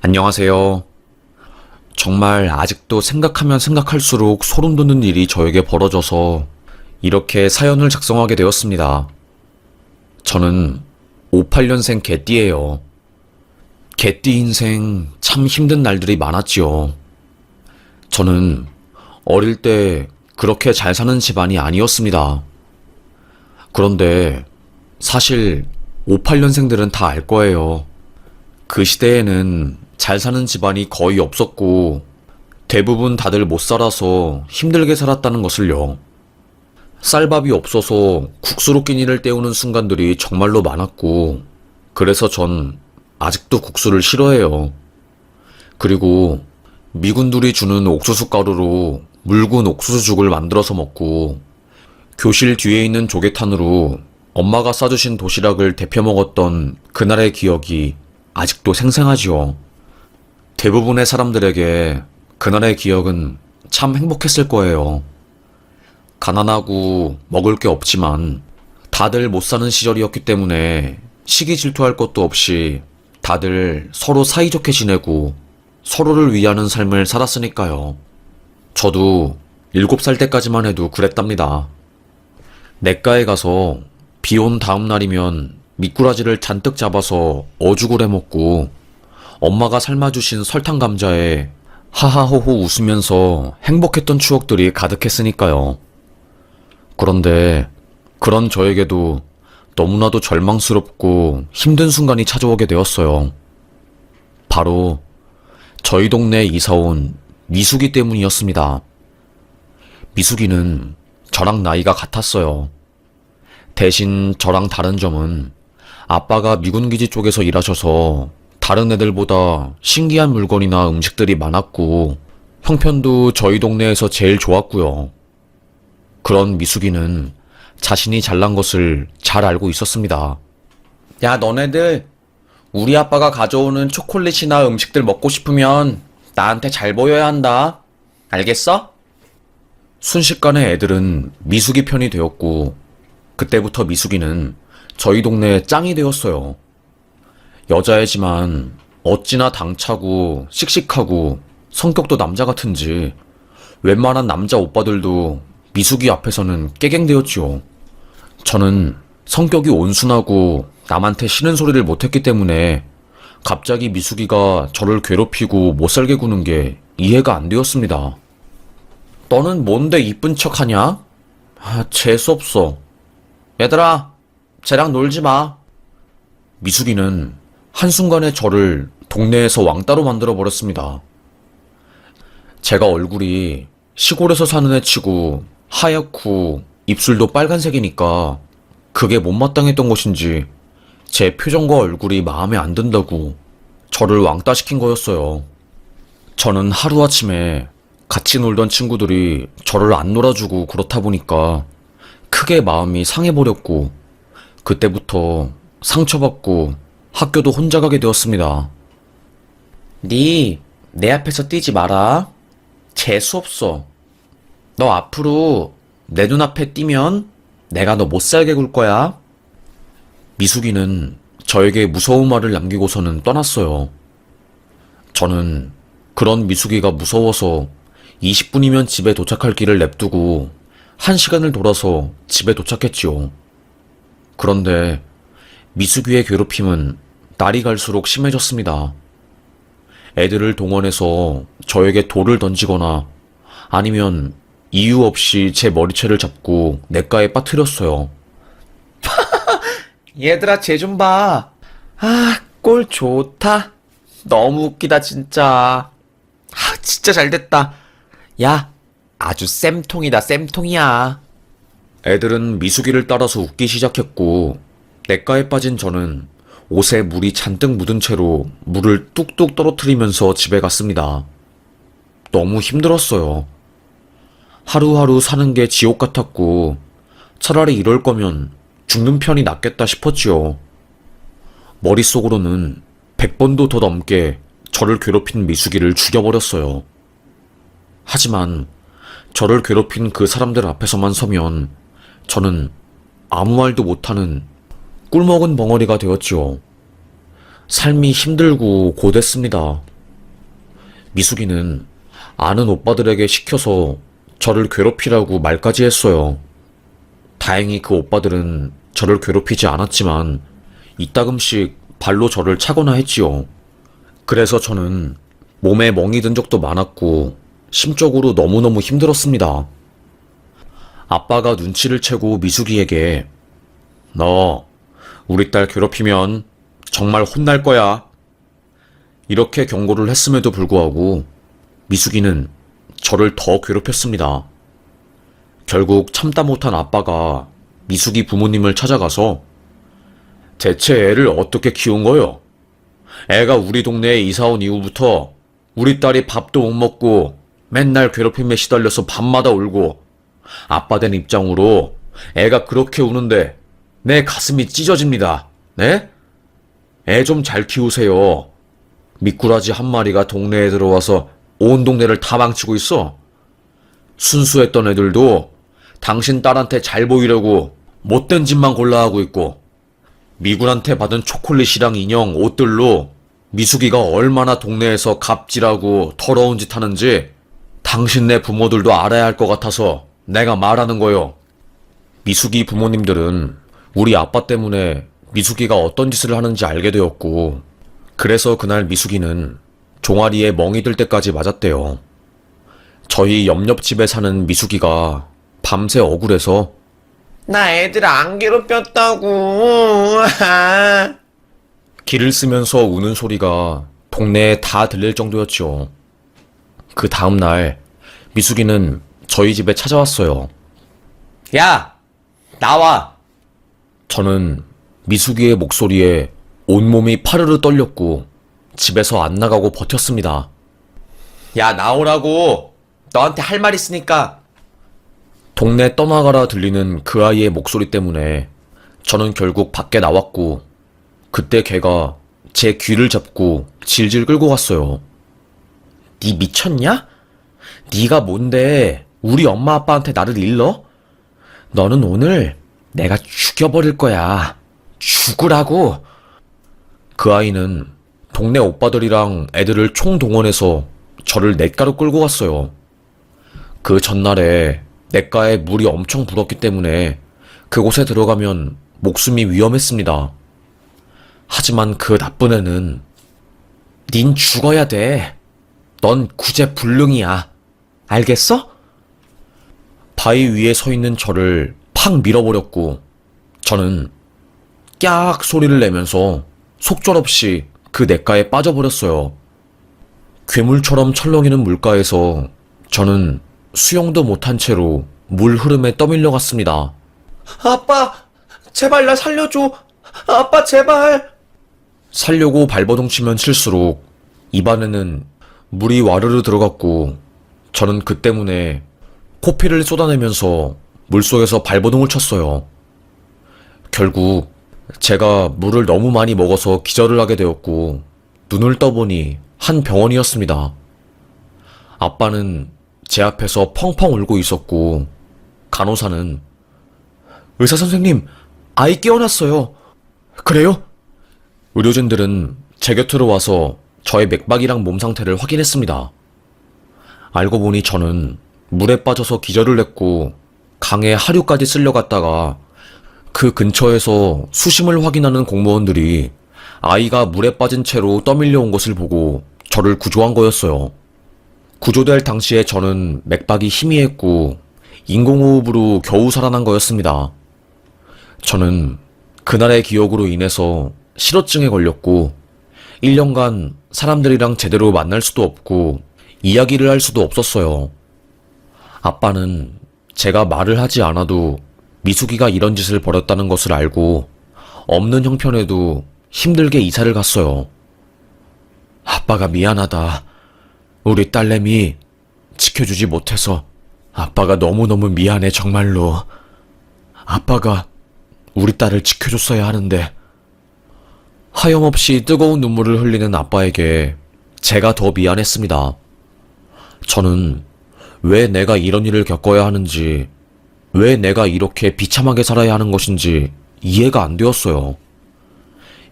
안녕하세요. 정말 아직도 생각하면 생각할수록 소름 돋는 일이 저에게 벌어져서 이렇게 사연을 작성하게 되었습니다. 저는 58년생 개띠예요. 개띠 인생 참 힘든 날들이 많았지요. 저는 어릴 때 그렇게 잘 사는 집안이 아니었습니다. 그런데 사실 58년생들은 다 알 거예요. 그 시대에는 잘 사는 집안이 거의 없었고 대부분 다들 못 살아서 힘들게 살았다는 것을요. 쌀밥이 없어서 국수로 끼니를 때우는 순간들이 정말로 많았고 그래서 전 아직도 국수를 싫어해요. 그리고 미군들이 주는 옥수수 가루로 묽은 옥수수죽을 만들어서 먹고 교실 뒤에 있는 조개탄으로 엄마가 싸주신 도시락을 데펴 먹었던 그날의 기억이 아직도 생생하지요. 대부분의 사람들에게 그날의 기억은 참 행복했을 거예요. 가난하고 먹을 게 없지만 다들 못 사는 시절이었기 때문에 시기 질투할 것도 없이 다들 서로 사이좋게 지내고 서로를 위하는 삶을 살았으니까요. 저도 7살 때까지만 해도 그랬답니다. 냇가에 가서 비 온 다음 날이면 미꾸라지를 잔뜩 잡아서 어죽을 해먹고 엄마가 삶아주신 설탕 감자에 하하호호 웃으면서 행복했던 추억들이 가득했으니까요. 그런데 그런 저에게도 너무나도 절망스럽고 힘든 순간이 찾아오게 되었어요. 바로 저희 동네에 이사온 미숙이 때문이었습니다. 미숙이는 저랑 나이가 같았어요. 대신 저랑 다른 점은 아빠가 미군기지 쪽에서 일하셔서 다른 애들보다 신기한 물건이나 음식들이 많았고 형편도 저희 동네에서 제일 좋았고요. 그런 미숙이는 자신이 잘난 것을 잘 알고 있었습니다. 야, 너네들 우리 아빠가 가져오는 초콜릿이나 음식들 먹고 싶으면 나한테 잘 보여야 한다. 알겠어? 순식간에 애들은 미숙이 편이 되었고 그때부터 미숙이는 저희 동네 짱이 되었어요. 여자애지만 어찌나 당차고 씩씩하고 성격도 남자 같은지 웬만한 남자 오빠들도 미숙이 앞에서는 깨갱되었지요. 저는 성격이 온순하고 남한테 싫은 소리를 못했기 때문에 갑자기 미숙이가 저를 괴롭히고 못살게 구는 게 이해가 안 되었습니다. 너는 뭔데 이쁜 척 하냐? 재수없어. 얘들아, 쟤랑 놀지 마. 미숙이는 한순간에 저를 동네에서 왕따로 만들어버렸습니다. 제가 얼굴이 시골에서 사는 애 치고 하얗고 입술도 빨간색이니까 그게 못마땅했던 것인지 제 표정과 얼굴이 마음에 안 든다고 저를 왕따시킨 거였어요. 저는 하루아침에 같이 놀던 친구들이 저를 안 놀아주고 그렇다 보니까 크게 마음이 상해버렸고 그때부터 상처받고 학교도 혼자 가게 되었습니다. 내 앞에서 뛰지 마라. 재수없어. 너 앞으로 내 눈앞에 뛰면 내가 너 못살게 굴 거야. 미숙이는 저에게 무서운 말을 남기고서는 떠났어요. 저는 그런 미숙이가 무서워서 20분이면 집에 도착할 길을 냅두고 1시간을 돌아서 집에 도착했지요. 그런데 미숙이의 괴롭힘은 날이 갈수록 심해졌습니다. 애들을 동원해서 저에게 돌을 던지거나 아니면 이유 없이 제 머리채를 잡고 냇가에 빠뜨렸어요. 얘들아, 쟤 좀 봐. 꼴 좋다. 너무 웃기다, 진짜. 진짜 잘됐다. 야, 아주 쌤통이다, 쌤통이야. 애들은 미숙이를 따라서 웃기 시작했고 냇가에 빠진 저는 옷에 물이 잔뜩 묻은 채로 물을 뚝뚝 떨어뜨리면서 집에 갔습니다. 너무 힘들었어요. 하루하루 사는 게 지옥 같았고 차라리 이럴 거면 죽는 편이 낫겠다 싶었지요. 머릿속으로는 100번도 더 넘게 저를 괴롭힌 미숙이를 죽여버렸어요. 하지만 저를 괴롭힌 그 사람들 앞에서만 서면 저는 아무 말도 못하는 꿀먹은 벙어리가 되었지요. 삶이 힘들고 고됐습니다. 미숙이는 아는 오빠들에게 시켜서 저를 괴롭히라고 말까지 했어요. 다행히 그 오빠들은 저를 괴롭히지 않았지만 이따금씩 발로 저를 차거나 했지요. 그래서 저는 몸에 멍이 든 적도 많았고 심적으로 너무너무 힘들었습니다. 아빠가 눈치를 채고 미숙이에게 너 우리 딸 괴롭히면 정말 혼날 거야. 이렇게 경고를 했음에도 불구하고 미숙이는 저를 더 괴롭혔습니다. 결국 참다 못한 아빠가 미숙이 부모님을 찾아가서 대체 애를 어떻게 키운 거요? 애가 우리 동네에 이사 온 이후부터 우리 딸이 밥도 못 먹고 맨날 괴롭힘에 시달려서 밤마다 울고 아빠 된 입장으로 애가 그렇게 우는데 내 가슴이 찢어집니다. 네? 애 좀 잘 키우세요. 미꾸라지 한 마리가 동네에 들어와서 온 동네를 다 망치고 있어. 순수했던 애들도 당신 딸한테 잘 보이려고 못된 짓만 골라하고 있고 미군한테 받은 초콜릿이랑 인형, 옷들로 미숙이가 얼마나 동네에서 갑질하고 더러운 짓 하는지 당신네 부모들도 알아야 할 것 같아서 내가 말하는 거요. 미숙이 부모님들은 우리 아빠 때문에 미숙이가 어떤 짓을 하는지 알게 되었고 그래서 그날 미숙이는 종아리에 멍이 들 때까지 맞았대요. 저희 옆옆 집에 사는 미숙이가 밤새 억울해서 나 애들 안 괴롭혔다고. 기를 쓰면서 우는 소리가 동네에 다 들릴 정도였죠. 그 다음날 미숙이는 저희 집에 찾아왔어요. 야, 나와. 저는 미숙이의 목소리에 온몸이 파르르 떨렸고 집에서 안 나가고 버텼습니다. 야, 나오라고. 너한테 할 말 있으니까. 동네 떠나가라 들리는 그 아이의 목소리 때문에 저는 결국 밖에 나왔고 그때 걔가 제 귀를 잡고 질질 끌고 갔어요. 니 미쳤냐? 니가 뭔데 우리 엄마 아빠한테 나를 일러? 너는 오늘 내가 죽여버릴 거야. 죽으라고. 그 아이는 동네 오빠들이랑 애들을 총동원해서 저를 냇가로 끌고 갔어요. 그 전날에 냇가에 물이 엄청 불었기 때문에 그곳에 들어가면 목숨이 위험했습니다. 하지만 그 나쁜 애는 닌 죽어야 돼. 넌 구제불능이야. 알겠어? 바위 위에 서 있는 저를 팍 밀어버렸고 저는 깍 소리를 내면서 속절없이 그 냇가에 빠져버렸어요. 괴물처럼 철렁이는 물가에서 저는 수영도 못한 채로 물 흐름에 떠밀려 갔습니다. 아빠, 제발 나 살려줘. 아빠, 제발. 살려고 발버둥 치면 칠수록 입안에는 물이 와르르 들어갔고 저는 그 때문에 코피를 쏟아내면서 물속에서 발버둥을 쳤어요. 결국 제가 물을 너무 많이 먹어서 기절을 하게 되었고 눈을 떠보니 한 병원이었습니다. 아빠는 제 앞에서 펑펑 울고 있었고 간호사는 의사 선생님, 아이 깨어났어요. 그래요? 의료진들은 제 곁으로 와서 저의 맥박이랑 몸 상태를 확인했습니다. 알고 보니 저는 물에 빠져서 기절을 했고 강에 하류까지 쓸려갔다가 그 근처에서 수심을 확인하는 공무원들이 아이가 물에 빠진 채로 떠밀려 온 것을 보고 저를 구조한 거였어요. 구조될 당시에 저는 맥박이 희미했고 인공호흡으로 겨우 살아난 거였습니다. 저는 그날의 기억으로 인해서 실어증에 걸렸고 1년간 사람들이랑 제대로 만날 수도 없고 이야기를 할 수도 없었어요. 아빠는 제가 말을 하지 않아도 미숙이가 이런 짓을 벌였다는 것을 알고 없는 형편에도 힘들게 이사를 갔어요. 아빠가 미안하다. 우리 딸내미 지켜주지 못해서 아빠가 너무너무 미안해 정말로. 아빠가 우리 딸을 지켜줬어야 하는데. 하염없이 뜨거운 눈물을 흘리는 아빠에게 제가 더 미안했습니다. 저는 왜 내가 이런 일을 겪어야 하는지, 왜 내가 이렇게 비참하게 살아야 하는 것인지 이해가 안 되었어요.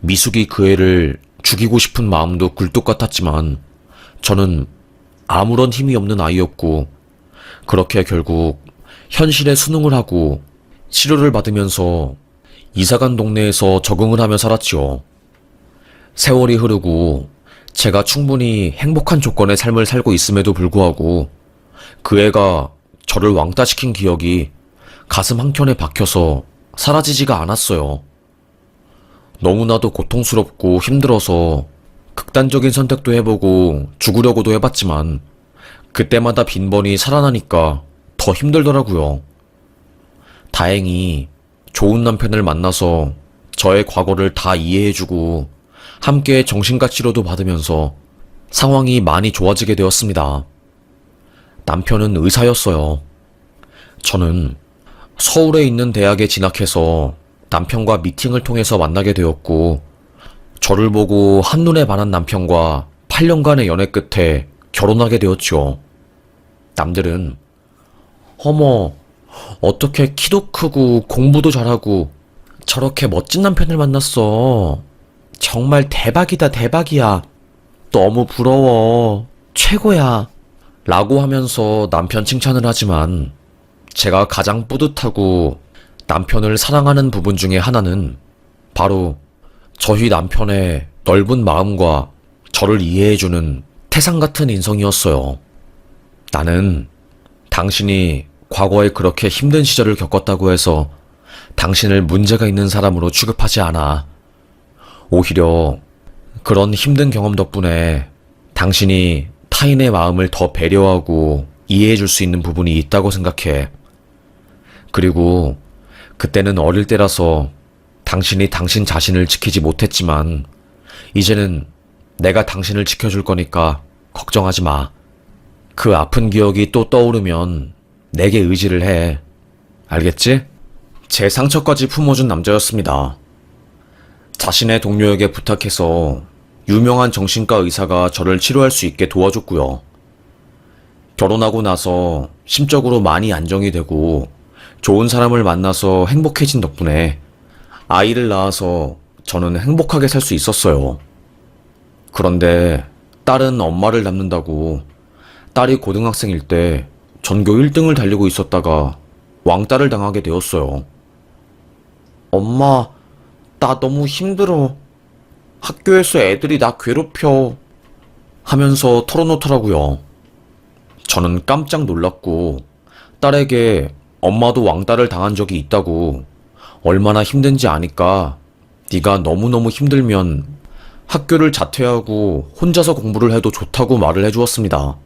미숙이 그 애를 죽이고 싶은 마음도 굴뚝 같았지만 저는 아무런 힘이 없는 아이였고, 그렇게 결국 현실에 수능을 하고 치료를 받으면서 이사간 동네에서 적응을 하며 살았지요. 세월이 흐르고 제가 충분히 행복한 조건의 삶을 살고 있음에도 불구하고 그 애가 저를 왕따시킨 기억이 가슴 한켠에 박혀서 사라지지가 않았어요. 너무나도 고통스럽고 힘들어서 극단적인 선택도 해보고 죽으려고도 해봤지만 그때마다 빈번히 살아나니까 더 힘들더라고요. 다행히 좋은 남편을 만나서 저의 과거를 다 이해해주고 함께 정신과 치료도 받으면서 상황이 많이 좋아지게 되었습니다. 남편은 의사였어요. 저는 서울에 있는 대학에 진학해서 남편과 미팅을 통해서 만나게 되었고, 저를 보고 한눈에 반한 남편과 8년간의 연애 끝에 결혼하게 되었죠. 남들은 어머, 어떻게 키도 크고 공부도 잘하고 저렇게 멋진 남편을 만났어. 정말 대박이다, 대박이야. 너무 부러워. 최고야. 라고 하면서 남편 칭찬을 하지만 제가 가장 뿌듯하고 남편을 사랑하는 부분 중에 하나는 바로 저희 남편의 넓은 마음과 저를 이해해주는 태산 같은 인성이었어요. 나는 당신이 과거에 그렇게 힘든 시절을 겪었다고 해서 당신을 문제가 있는 사람으로 취급하지 않아. 오히려 그런 힘든 경험 덕분에 당신이 타인의 마음을 더 배려하고 이해해줄 수 있는 부분이 있다고 생각해. 그리고 그때는 어릴 때라서 당신이 당신 자신을 지키지 못했지만 이제는 내가 당신을 지켜줄 거니까 걱정하지 마. 그 아픈 기억이 또 떠오르면 내게 의지를 해. 알겠지? 제 상처까지 품어준 남자였습니다. 자신의 동료에게 부탁해서 유명한 정신과 의사가 저를 치료할 수 있게 도와줬고요. 결혼하고 나서 심적으로 많이 안정이 되고 좋은 사람을 만나서 행복해진 덕분에 아이를 낳아서 저는 행복하게 살 수 있었어요. 그런데 딸은 엄마를 닮는다고 딸이 고등학생일 때 전교 1등을 달리고 있었다가 왕따를 당하게 되었어요. 엄마, 나 너무 힘들어. 학교에서 애들이 나 괴롭혀. 하면서 털어놓더라고요. 저는 깜짝 놀랐고 딸에게 엄마도 왕따를 당한 적이 있다고 얼마나 힘든지 아니까 네가 너무너무 힘들면 학교를 자퇴하고 혼자서 공부를 해도 좋다고 말을 해주었습니다.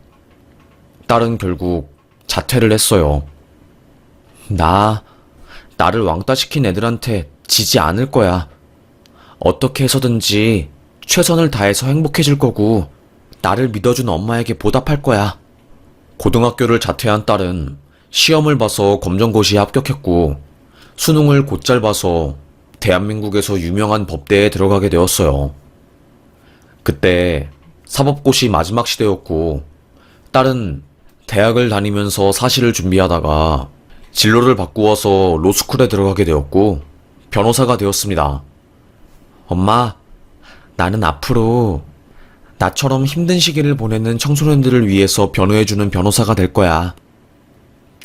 딸은 결국 자퇴를 했어요. 나를 왕따시킨 애들한테 지지 않을 거야. 어떻게 해서든지 최선을 다해서 행복해질 거고 나를 믿어준 엄마에게 보답할 거야. 고등학교를 자퇴한 딸은 시험을 봐서 검정고시에 합격했고 수능을 곧잘 봐서 대한민국에서 유명한 법대에 들어가게 되었어요. 그때 사법고시 마지막 시대였고 딸은 대학을 다니면서 사시를 준비하다가 진로를 바꾸어서 로스쿨에 들어가게 되었고 변호사가 되었습니다. 엄마, 나는 앞으로 나처럼 힘든 시기를 보내는 청소년들을 위해서 변호해주는 변호사가 될 거야.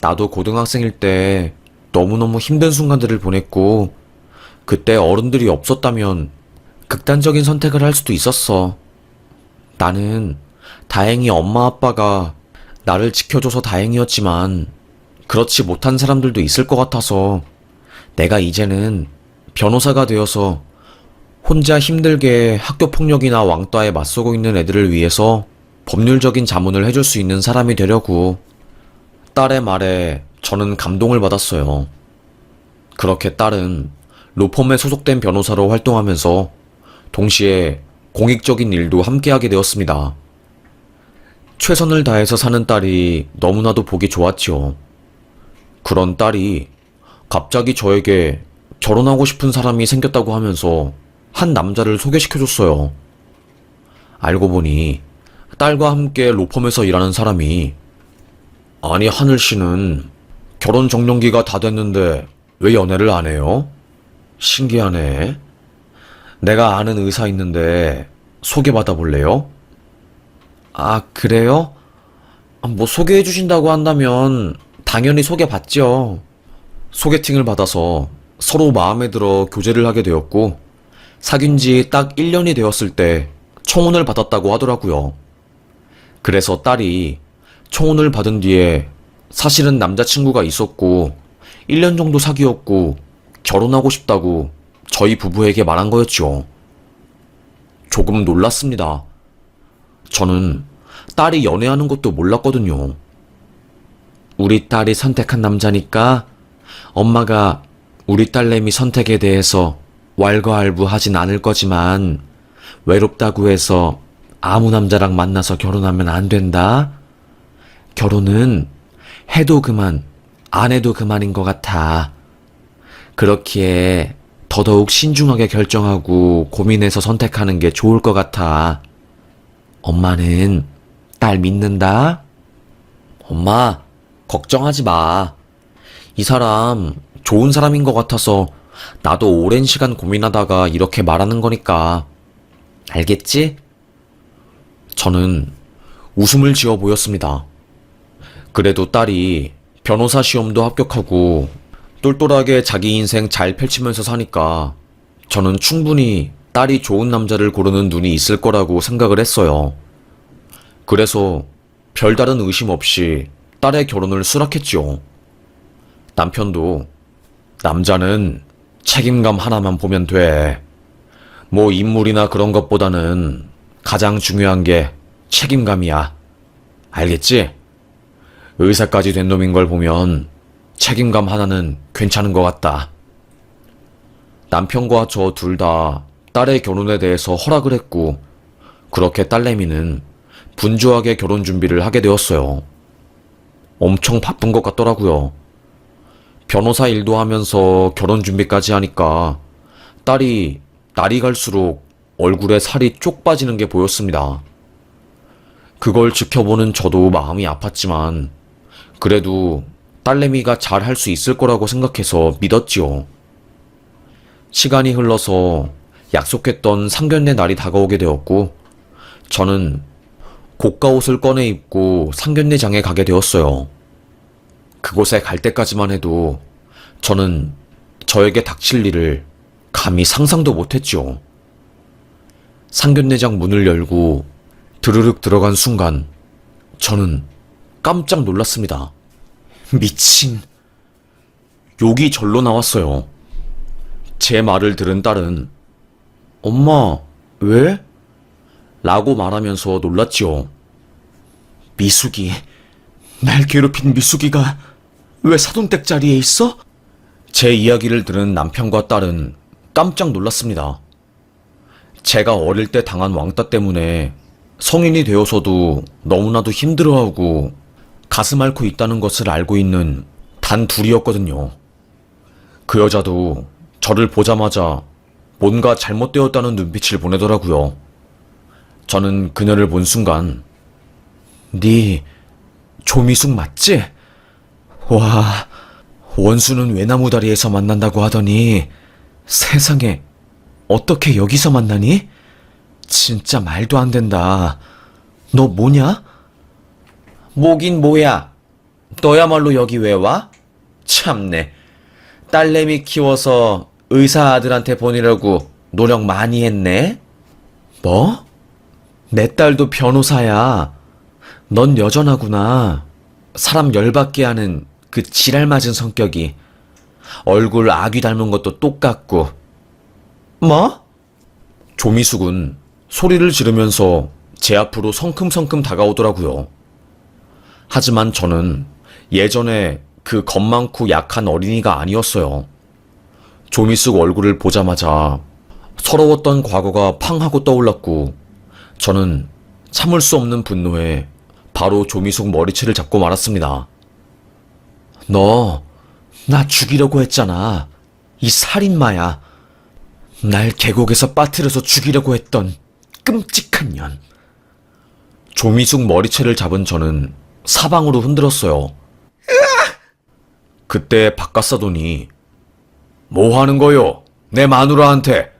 나도 고등학생일 때 너무너무 힘든 순간들을 보냈고 그때 어른들이 없었다면 극단적인 선택을 할 수도 있었어. 나는 다행히 엄마 아빠가 나를 지켜줘서 다행이었지만 그렇지 못한 사람들도 있을 것 같아서 내가 이제는 변호사가 되어서 혼자 힘들게 학교 폭력이나 왕따에 맞서고 있는 애들을 위해서 법률적인 자문을 해줄 수 있는 사람이 되려고. 딸의 말에 저는 감동을 받았어요. 그렇게 딸은 로펌에 소속된 변호사로 활동하면서 동시에 공익적인 일도 함께하게 되었습니다. 최선을 다해서 사는 딸이 너무나도 보기 좋았지요. 그런 딸이 갑자기 저에게 결혼하고 싶은 사람이 생겼다고 하면서 한 남자를 소개시켜줬어요. 알고 보니 딸과 함께 로펌에서 일하는 사람이 아니 하늘 씨는 결혼 적령기가 다 됐는데 왜 연애를 안 해요? 신기하네. 내가 아는 의사 있는데 소개받아 볼래요? 아, 그래요? 뭐 소개해 주신다고 한다면 당연히 소개받죠. 소개팅을 받아서 서로 마음에 들어 교제를 하게 되었고, 사귄 지 딱 1년이 되었을 때 청혼을 받았다고 하더라고요. 그래서 딸이 청혼을 받은 뒤에 사실은 남자친구가 있었고 1년 정도 사귀었고 결혼하고 싶다고 저희 부부에게 말한 거였죠. 조금 놀랐습니다. 저는 딸이 연애하는 것도 몰랐거든요. 우리 딸이 선택한 남자니까 엄마가 우리 딸내미 선택에 대해서 왈가왈부하진 않을 거지만 외롭다고 해서 아무 남자랑 만나서 결혼하면 안 된다. 결혼은 해도 그만, 안 해도 그만인 것 같아. 그렇기에 더더욱 신중하게 결정하고 고민해서 선택하는 게 좋을 것 같아. 엄마는 딸 믿는다? 엄마, 걱정하지 마. 이 사람 좋은 사람인 것 같아서 나도 오랜 시간 고민하다가 이렇게 말하는 거니까. 알겠지? 저는 웃음을 지어 보였습니다. 그래도 딸이 변호사 시험도 합격하고 똘똘하게 자기 인생 잘 펼치면서 사니까 저는 충분히 딸이 좋은 남자를 고르는 눈이 있을 거라고 생각을 했어요. 그래서 별다른 의심 없이 딸의 결혼을 수락했죠. 남편도 남자는 책임감 하나만 보면 돼. 뭐 인물이나 그런 것보다는 가장 중요한 게 책임감이야. 알겠지? 의사까지 된 놈인 걸 보면 책임감 하나는 괜찮은 것 같다. 남편과 저 둘 다 딸의 결혼에 대해서 허락을 했고, 그렇게 딸내미는 분주하게 결혼 준비를 하게 되었어요. 엄청 바쁜 것 같더라고요. 변호사 일도 하면서 결혼 준비까지 하니까 딸이 날이 갈수록 얼굴에 살이 쪽 빠지는 게 보였습니다. 그걸 지켜보는 저도 마음이 아팠지만 그래도 딸내미가 잘 할 수 있을 거라고 생각해서 믿었지요. 시간이 흘러서 약속했던 상견례 날이 다가오게 되었고 저는 고가 옷을 꺼내 입고 상견례장에 가게 되었어요. 그곳에 갈 때까지만 해도 저는 저에게 닥칠 일을 감히 상상도 못했죠. 상견례장 문을 열고 드르륵 들어간 순간 저는 깜짝 놀랐습니다. 미친. 욕이 절로 나왔어요. 제 말을 들은 딸은 엄마, 왜? 라고 말하면서 놀랐지요. 미숙이, 날 괴롭힌 미숙이가 왜 사돈댁 자리에 있어? 제 이야기를 들은 남편과 딸은 깜짝 놀랐습니다. 제가 어릴 때 당한 왕따 때문에 성인이 되어서도 너무나도 힘들어하고 가슴 앓고 있다는 것을 알고 있는 단 둘이었거든요. 그 여자도 저를 보자마자 뭔가 잘못되었다는 눈빛을 보내더라고요. 저는 그녀를 본 순간 네 조미숙 맞지? 와, 원수는 외나무 다리에서 만난다고 하더니 세상에 어떻게 여기서 만나니? 진짜 말도 안 된다. 너 뭐냐? 뭐긴 뭐야. 너야말로 여기 왜 와? 참네. 딸내미 키워서 의사 아들한테 보내려고 노력 많이 했네? 뭐? 내 딸도 변호사야. 넌 여전하구나. 사람 열받게 하는 그 지랄 맞은 성격이. 얼굴 아귀 닮은 것도 똑같고. 뭐? 조미숙은 소리를 지르면서 제 앞으로 성큼성큼 다가오더라고요. 하지만 저는 예전에 그 겁 많고 약한 어린이가 아니었어요. 조미숙 얼굴을 보자마자 서러웠던 과거가 팡 하고 떠올랐고 저는 참을 수 없는 분노에 바로 조미숙 머리채를 잡고 말았습니다. 너, 나 죽이려고 했잖아. 이 살인마야. 날 계곡에서 빠뜨려서 죽이려고 했던 끔찍한 년. 조미숙 머리채를 잡은 저는 사방으로 흔들었어요. 그때 바깥사돈이 뭐 하는 거요? 내 마누라한테.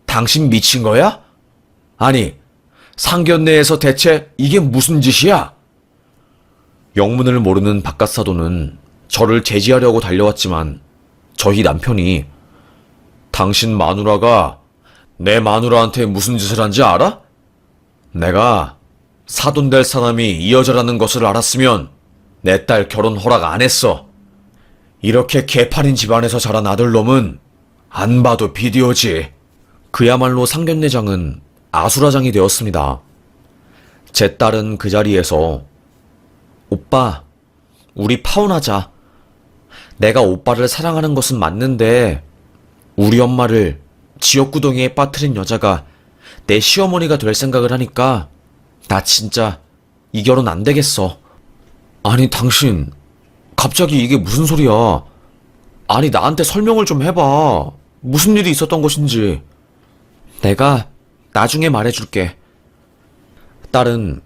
당신 미친 거야? 아니, 상견례에서 대체 이게 무슨 짓이야? 영문을 모르는 바깥사도는 저를 제지하려고 달려왔지만 저희 남편이 당신 마누라가 내 마누라한테 무슨 짓을 한지 알아? 내가 사돈 될 사람이 이 여자라는 것을 알았으면 내 딸 결혼 허락 안 했어. 이렇게 개팔인 집안에서 자란 아들놈은 안 봐도 비디오지. 그야말로 상견례장은 아수라장이 되었습니다. 제 딸은 그 자리에서 오빠, 우리 파혼하자. 내가 오빠를 사랑하는 것은 맞는데 우리 엄마를 지옥구덩이에 빠뜨린 여자가 내 시어머니가 될 생각을 하니까 나 진짜 이 결혼 안 되겠어. 아니 당신 갑자기 이게 무슨 소리야? 아니 나한테 설명을 좀 해봐. 무슨 일이 있었던 것인지. 내가 나중에 말해줄게. 딸은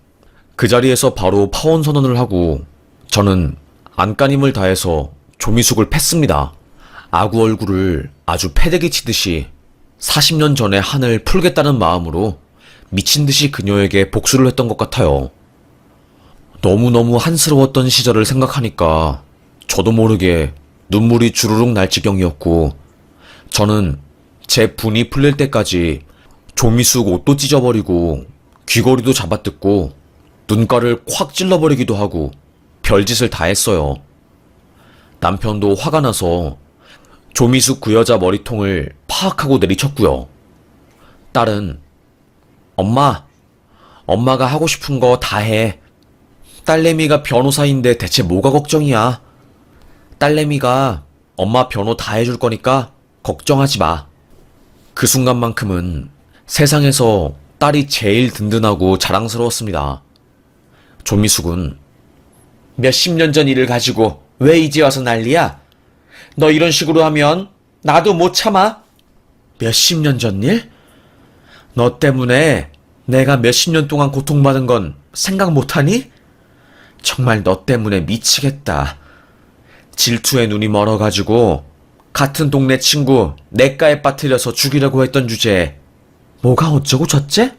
그 자리에서 바로 파혼 선언을 하고 저는 안간힘을 다해서 조미숙을 팼습니다. 아구 얼굴을 아주 패대기 치듯이 40년 전의 한을 풀겠다는 마음으로 미친 듯이 그녀에게 복수를 했던 것 같아요. 너무너무 한스러웠던 시절을 생각하니까 저도 모르게 눈물이 주르륵 날 지경이었고 저는 제 분이 풀릴 때까지 조미숙 옷도 찢어버리고 귀걸이도 잡아뜯고 눈가를 콱 찔러버리기도 하고 별짓을 다 했어요. 남편도 화가 나서 조미숙 그 여자 머리통을 파악하고 내리쳤고요. 딸은 엄마가 하고 싶은 거 다 해. 딸내미가 변호사인데 대체 뭐가 걱정이야. 딸내미가 엄마 변호 다 해줄 거니까 걱정하지 마. 그 순간만큼은 세상에서 딸이 제일 든든하고 자랑스러웠습니다. 조미숙은 몇십 년 전 일을 가지고 왜 이제 와서 난리야? 너 이런 식으로 하면 나도 못 참아. 몇십 년 전 일? 너 때문에 내가 몇십 년 동안 고통받은 건 생각 못하니? 정말 너 때문에 미치겠다. 질투에 눈이 멀어가지고 같은 동네 친구 냇가에 빠뜨려서 죽이려고 했던 주제에 뭐가 어쩌고 저째?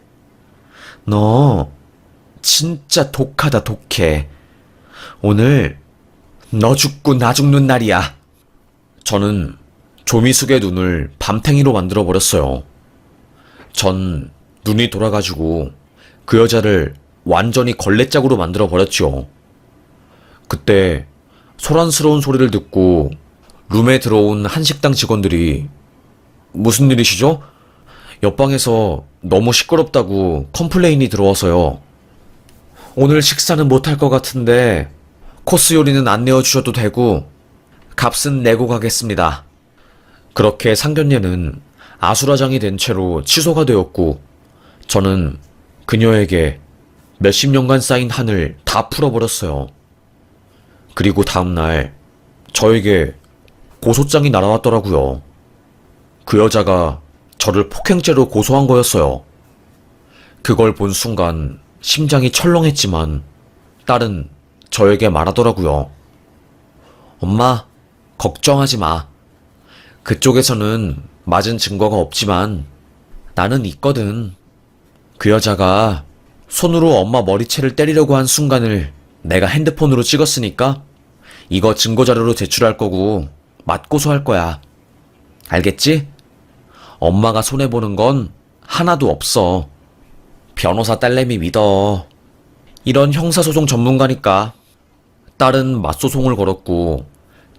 너 진짜 독하다 독해. 오늘 너 죽고 나 죽는 날이야. 저는 조미숙의 눈을 밤탱이로 만들어버렸어요. 전 눈이 돌아가지고 그 여자를 완전히 걸레짝으로 만들어버렸죠. 그때 소란스러운 소리를 듣고 룸에 들어온 한식당 직원들이 무슨 일이시죠? 옆방에서 너무 시끄럽다고 컴플레인이 들어와서요. 오늘 식사는 못할 것 같은데 코스 요리는 안 내어주셔도 되고 값은 내고 가겠습니다. 그렇게 상견례는 아수라장이 된 채로 취소가 되었고 저는 그녀에게 몇십 년간 쌓인 한을 다 풀어버렸어요. 그리고 다음날 저에게 고소장이 날아왔더라고요. 그 여자가 저를 폭행죄로 고소한 거였어요. 그걸 본 순간 심장이 철렁했지만 딸은 저에게 말하더라고요. 엄마, 걱정하지 마. 그쪽에서는 맞은 증거가 없지만 나는 있거든. 그 여자가 손으로 엄마 머리채를 때리려고 한 순간을 내가 핸드폰으로 찍었으니까 이거 증거자료로 제출할 거고 맞고소할 거야. 알겠지? 엄마가 손해보는 건 하나도 없어. 변호사 딸내미 믿어. 이런 형사소송 전문가니까. 딸은 맞소송을 걸었고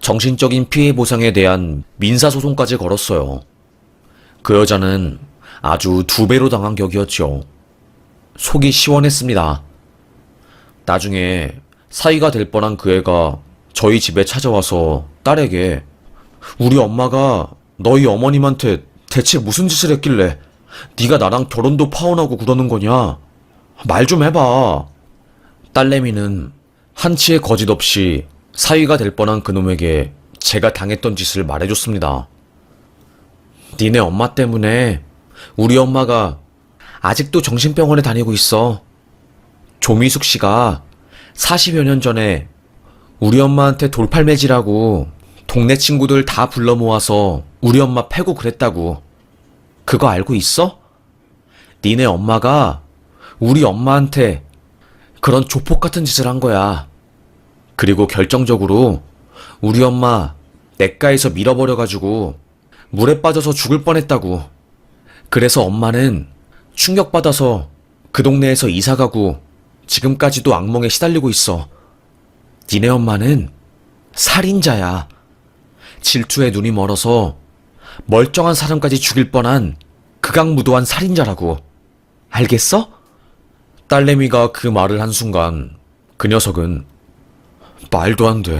정신적인 피해 보상에 대한 민사소송까지 걸었어요. 그 여자는 아주 2배로 당한 격이었죠. 속이 시원했습니다. 나중에 사위가 될 뻔한 그 애가 저희 집에 찾아와서 딸에게 우리 엄마가 너희 어머님한테 대체 무슨 짓을 했길래 네가 나랑 결혼도 파혼하고 그러는 거냐? 말 좀 해봐. 딸내미는 한치의 거짓 없이 사위가 될 뻔한 그놈에게 제가 당했던 짓을 말해줬습니다. 니네 엄마 때문에 우리 엄마가 아직도 정신병원에 다니고 있어. 조미숙 씨가 40여 년 전에 우리 엄마한테 돌팔매질하고 동네 친구들 다 불러 모아서 우리 엄마 패고 그랬다고. 그거 알고 있어? 니네 엄마가 우리 엄마한테 그런 조폭 같은 짓을 한 거야. 그리고 결정적으로 우리 엄마 냇가에서 밀어버려가지고 물에 빠져서 죽을 뻔했다고. 그래서 엄마는 충격받아서 그 동네에서 이사가고 지금까지도 악몽에 시달리고 있어. 니네 엄마는 살인자야. 질투에 눈이 멀어서 멀쩡한 사람까지 죽일 뻔한 극악무도한 살인자라고. 알겠어? 딸내미가 그 말을 한 순간 그 녀석은 말도 안 돼.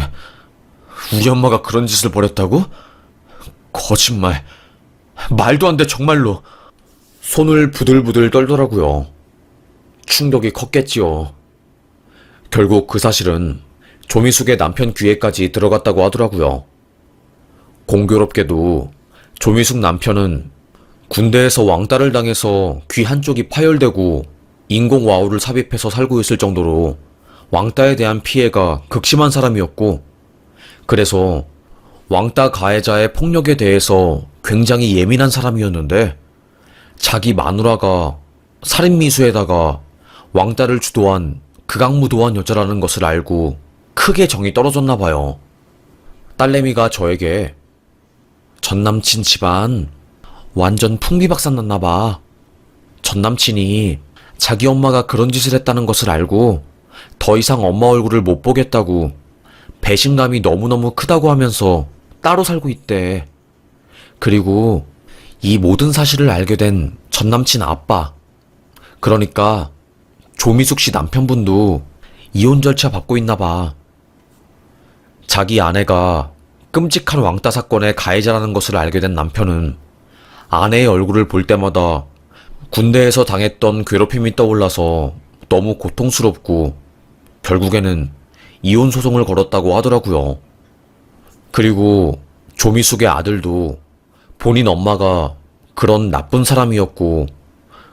우리 엄마가 그런 짓을 벌였다고? 거짓말. 말도 안 돼, 정말로. 손을 부들부들 떨더라고요. 충격이 컸겠지요. 결국 그 사실은 조미숙의 남편 귀에까지 들어갔다고 하더라고요. 공교롭게도 조미숙 남편은 군대에서 왕따를 당해서 귀 한쪽이 파열되고 인공와우를 삽입해서 살고 있을 정도로 왕따에 대한 피해가 극심한 사람이었고, 그래서 왕따 가해자의 폭력에 대해서 굉장히 예민한 사람이었는데, 자기 마누라가 살인미수에다가 왕따를 주도한 극악무도한 여자라는 것을 알고 크게 정이 떨어졌나 봐요. 딸내미가 저에게 전남친 집안 완전 풍비박산 났나 봐. 전남친이 자기 엄마가 그런 짓을 했다는 것을 알고 더 이상 엄마 얼굴을 못 보겠다고 배신감이 너무너무 크다고 하면서 따로 살고 있대. 그리고 이 모든 사실을 알게 된 전남친 아빠, 그러니까 조미숙 씨 남편분도 이혼 절차 밟고 있나 봐. 자기 아내가 끔찍한 왕따 사건의 가해자라는 것을 알게 된 남편은 아내의 얼굴을 볼 때마다 군대에서 당했던 괴롭힘이 떠올라서 너무 고통스럽고 결국에는 이혼 소송을 걸었다고 하더라고요. 그리고 조미숙의 아들도 본인 엄마가 그런 나쁜 사람이었고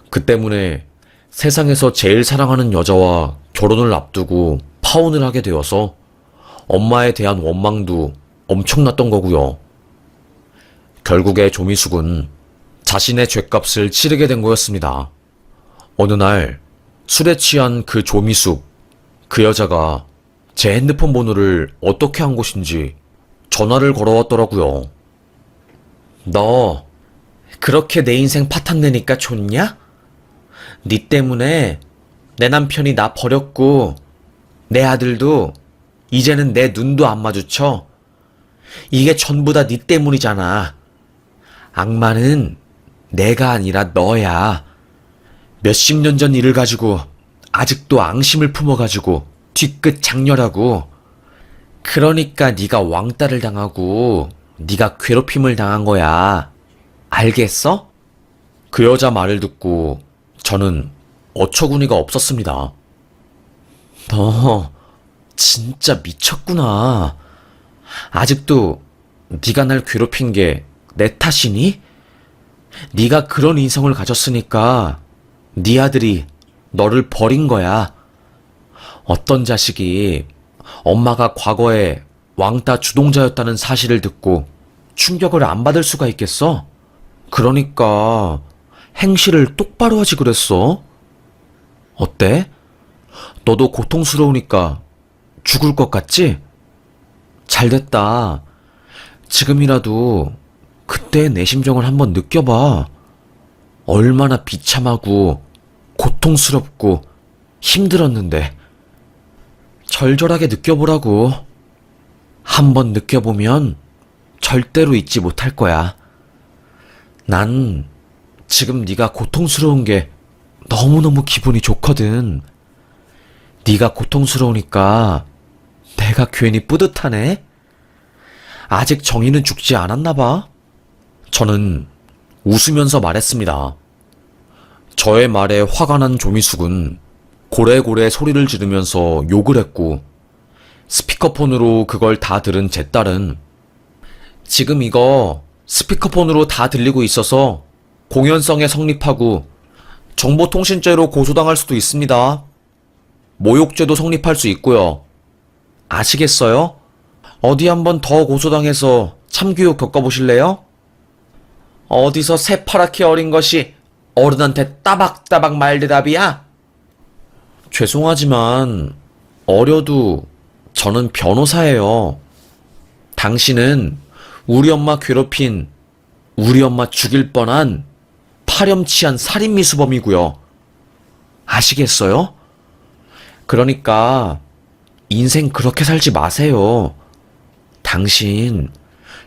그 때문에 세상에서 제일 사랑하는 여자와 결혼을 앞두고 파혼을 하게 되어서 엄마에 대한 원망도 엄청났던 거고요. 결국에 조미숙은 자신의 죗값을 치르게 된 거였습니다. 어느 날 술에 취한 그 조미숙, 그 여자가 제 핸드폰 번호를 어떻게 한 것인지 전화를 걸어왔더라고요. 너 그렇게 내 인생 파탄 내니까 좋냐? 네 때문에 내 남편이 나 버렸고 내 아들도 이제는 내 눈도 안 마주쳐. 이게 전부 다 네 때문이잖아. 악마는 내가 아니라 너야. 몇십 년 전 일을 가지고 아직도 앙심을 품어가지고 뒤끝 장렬하고, 그러니까 네가 왕따를 당하고 네가 괴롭힘을 당한 거야. 알겠어? 그 여자 말을 듣고 저는 어처구니가 없었습니다. 너 진짜 미쳤구나. 아직도 네가 날 괴롭힌 게 내 탓이니? 네가 그런 인성을 가졌으니까 네 아들이 너를 버린 거야. 어떤 자식이 엄마가 과거에 왕따 주동자였다는 사실을 듣고 충격을 안 받을 수가 있겠어? 그러니까 행실을 똑바로 하지 그랬어. 어때? 너도 고통스러우니까 죽을 것 같지? 잘됐다. 지금이라도 그때의 내 심정을 한번 느껴봐. 얼마나 비참하고 고통스럽고 힘들었는데. 절절하게 느껴보라고. 한번 느껴보면 절대로 잊지 못할 거야. 난 지금 네가 고통스러운 게 너무너무 기분이 좋거든. 네가 고통스러우니까 내가 괜히 뿌듯하네. 아직 정의는 죽지 않았나 봐. 저는 웃으면서 말했습니다. 저의 말에 화가 난 조미숙은 고래고래 소리를 지르면서 욕을 했고, 스피커폰으로 그걸 다 들은 제 딸은 지금 이거 스피커폰으로 다 들리고 있어서 공연성에 성립하고 정보통신죄로 고소당할 수도 있습니다. 모욕죄도 성립할 수 있고요. 아시겠어요? 어디 한번 더 고소당해서 참교육 겪어보실래요? 어디서 새파랗게 어린 것이 어른한테 따박따박 말대답이야? 죄송하지만 어려도 저는 변호사예요. 당신은 우리 엄마 괴롭힌, 우리 엄마 죽일 뻔한 파렴치한 살인미수범이고요. 아시겠어요? 그러니까 인생 그렇게 살지 마세요. 당신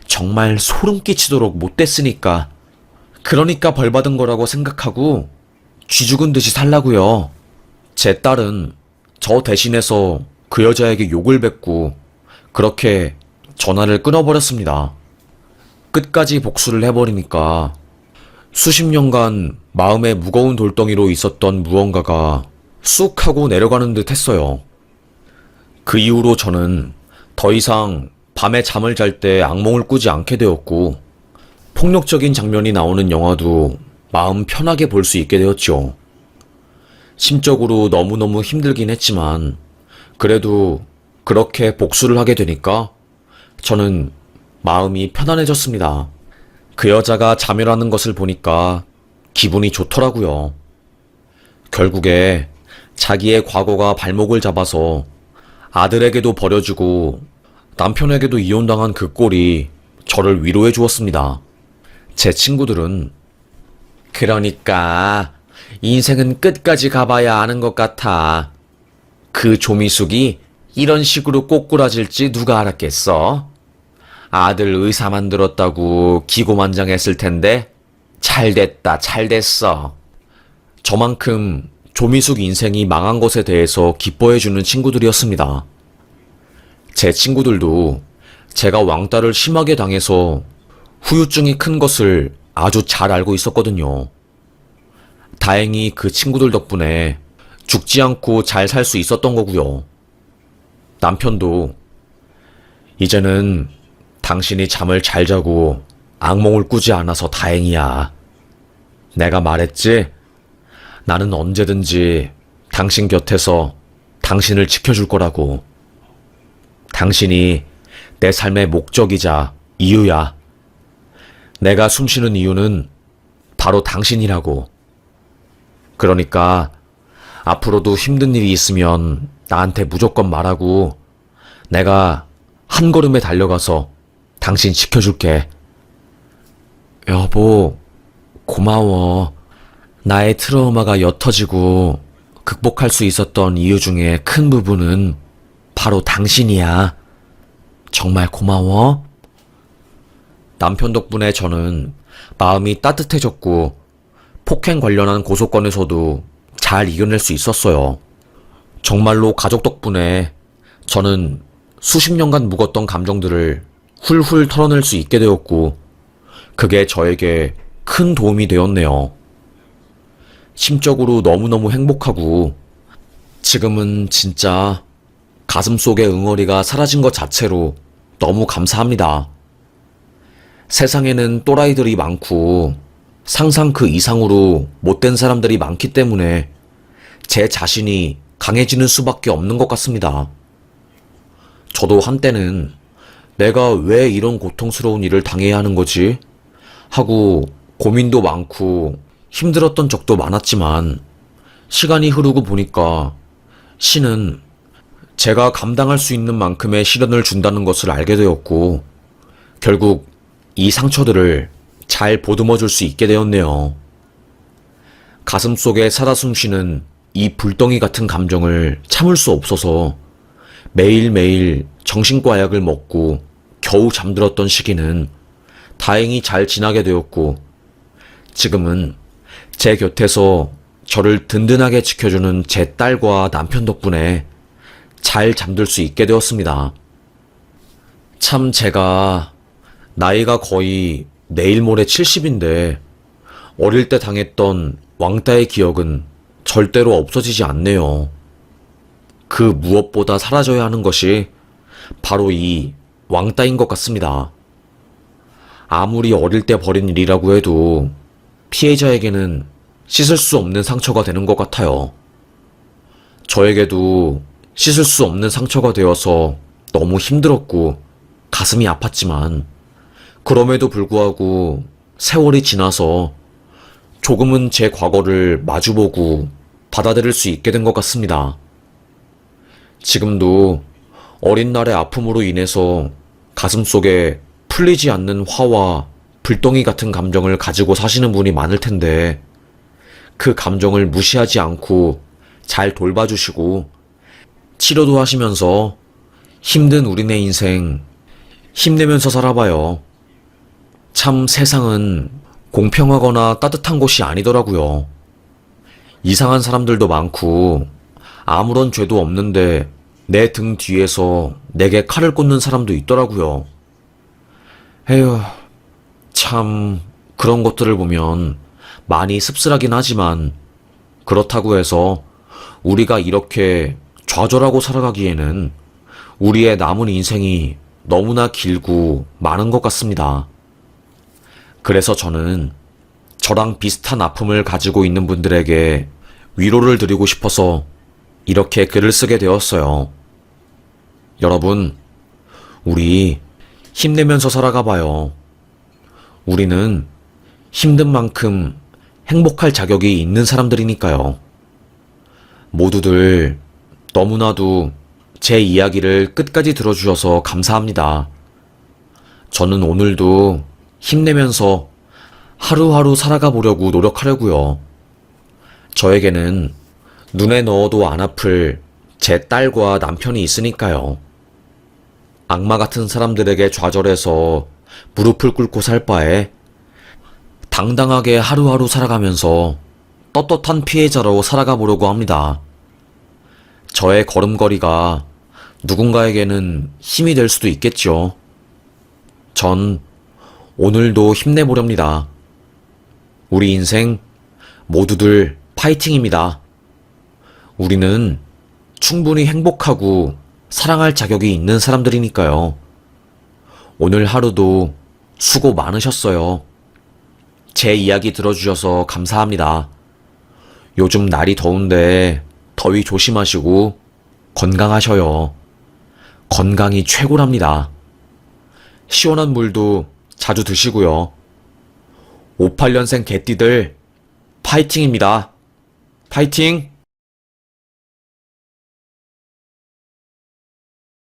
정말 소름 끼치도록 못됐으니까. 그러니까 벌 받은 거라고 생각하고 쥐 죽은 듯이 살라고요. 제 딸은 저 대신해서 그 여자에게 욕을 뱉고 그렇게 전화를 끊어버렸습니다. 끝까지 복수를 해버리니까 수십 년간 마음에 무거운 돌덩이로 있었던 무언가가 쑥 하고 내려가는 듯 했어요. 그 이후로 저는 더 이상 밤에 잠을 잘 때 악몽을 꾸지 않게 되었고, 폭력적인 장면이 나오는 영화도 마음 편하게 볼 수 있게 되었죠. 심적으로 너무너무 힘들긴 했지만, 그래도 그렇게 복수를 하게 되니까 저는 마음이 편안해졌습니다. 그 여자가 자멸하는 것을 보니까 기분이 좋더라고요. 결국에 자기의 과거가 발목을 잡아서 아들에게도 버려주고 남편에게도 이혼당한 그 꼴이 저를 위로해 주었습니다. 제 친구들은 그러니까 인생은 끝까지 가봐야 아는 것 같아. 그 조미숙이 이런 식으로 꼬꾸라질지 누가 알았겠어? 아들 의사 만들었다고 기고만장했을 텐데 잘 됐다, 잘 됐어. 저만큼 조미숙 인생이 망한 것에 대해서 기뻐해주는 친구들이었습니다. 제 친구들도 제가 왕따를 심하게 당해서 후유증이 큰 것을 아주 잘 알고 있었거든요. 다행히 그 친구들 덕분에 죽지 않고 잘 살 수 있었던 거고요. 남편도 이제는 당신이 잠을 잘 자고 악몽을 꾸지 않아서 다행이야. 내가 말했지? 나는 언제든지 당신 곁에서 당신을 지켜줄 거라고. 당신이 내 삶의 목적이자 이유야. 내가 숨쉬는 이유는 바로 당신이라고. 그러니까 앞으로도 힘든 일이 있으면 나한테 무조건 말하고 내가 한 걸음에 달려가서 당신 지켜줄게. 여보, 고마워. 나의 트라우마가 옅어지고 극복할 수 있었던 이유 중에 큰 부분은 바로 당신이야. 정말 고마워. 남편 덕분에 저는 마음이 따뜻해졌고 폭행 관련한 고소건에서도 잘 이겨낼 수 있었어요. 정말로 가족 덕분에 저는 수십 년간 묵었던 감정들을 훌훌 털어낼 수 있게 되었고 그게 저에게 큰 도움이 되었네요. 심적으로 너무너무 행복하고 지금은 진짜 가슴속의 응어리가 사라진 것 자체로 너무 감사합니다. 세상에는 또라이들이 많고 상상 그 이상으로 못된 사람들이 많기 때문에 제 자신이 강해지는 수밖에 없는 것 같습니다. 저도 한때는 내가 왜 이런 고통스러운 일을 당해야 하는 거지? 하고 고민도 많고 힘들었던 적도 많았지만 시간이 흐르고 보니까 신은 제가 감당할 수 있는 만큼의 시련을 준다는 것을 알게 되었고 결국 이 상처들을 잘 보듬어 줄 수 있게 되었네요. 가슴속에 살아 숨쉬는 이 불덩이 같은 감정을 참을 수 없어서 매일매일 정신과 약을 먹고 겨우 잠들었던 시기는 다행히 잘 지나게 되었고 지금은 제 곁에서 저를 든든하게 지켜주는 제 딸과 남편 덕분에 잘 잠들 수 있게 되었습니다. 참 제가 나이가 거의 내일 모레 70인데 어릴 때 당했던 왕따의 기억은 절대로 없어지지 않네요. 그 무엇보다 사라져야 하는 것이 바로 이 왕따인 것 같습니다. 아무리 어릴 때 벌인 일이라고 해도 피해자에게는 씻을 수 없는 상처가 되는 것 같아요. 저에게도 씻을 수 없는 상처가 되어서 너무 힘들었고 가슴이 아팠지만 그럼에도 불구하고 세월이 지나서 조금은 제 과거를 마주보고 받아들일 수 있게 된 것 같습니다. 지금도 어린 날의 아픔으로 인해서 가슴속에 풀리지 않는 화와 불덩이 같은 감정을 가지고 사시는 분이 많을 텐데, 그 감정을 무시하지 않고 잘 돌봐주시고 치료도 하시면서 힘든 우리네 인생 힘내면서 살아봐요. 참 세상은 공평하거나 따뜻한 곳이 아니더라고요. 이상한 사람들도 많고 아무런 죄도 없는데 내 등 뒤에서 내게 칼을 꽂는 사람도 있더라고요. 에휴, 참 그런 것들을 보면 많이 씁쓸하긴 하지만, 그렇다고 해서 우리가 이렇게 좌절하고 살아가기에는 우리의 남은 인생이 너무나 길고 많은 것 같습니다. 그래서 저는 저랑 비슷한 아픔을 가지고 있는 분들에게 위로를 드리고 싶어서 이렇게 글을 쓰게 되었어요. 여러분, 우리 힘내면서 살아가 봐요. 우리는 힘든 만큼 행복할 자격이 있는 사람들이니까요. 모두들 너무나도 제 이야기를 끝까지 들어주셔서 감사합니다. 저는 오늘도 힘내면서 하루하루 살아가 보려고 노력하려고요. 저에게는 눈에 넣어도 안 아플 제 딸과 남편이 있으니까요. 악마 같은 사람들에게 좌절해서 무릎을 꿇고 살 바에 당당하게 하루하루 살아가면서 떳떳한 피해자로 살아가 보려고 합니다. 저의 걸음걸이가 누군가에게는 힘이 될 수도 있겠죠. 전 오늘도 힘내보렵니다. 우리 인생 모두들 파이팅입니다. 우리는 충분히 행복하고 사랑할 자격이 있는 사람들이니까요. 오늘 하루도 수고 많으셨어요. 제 이야기 들어주셔서 감사합니다. 요즘 날이 더운데 더위 조심하시고 건강하셔요. 건강이 최고랍니다. 시원한 물도 자주 드시고요. 58년생 개띠들 파이팅입니다. 파이팅!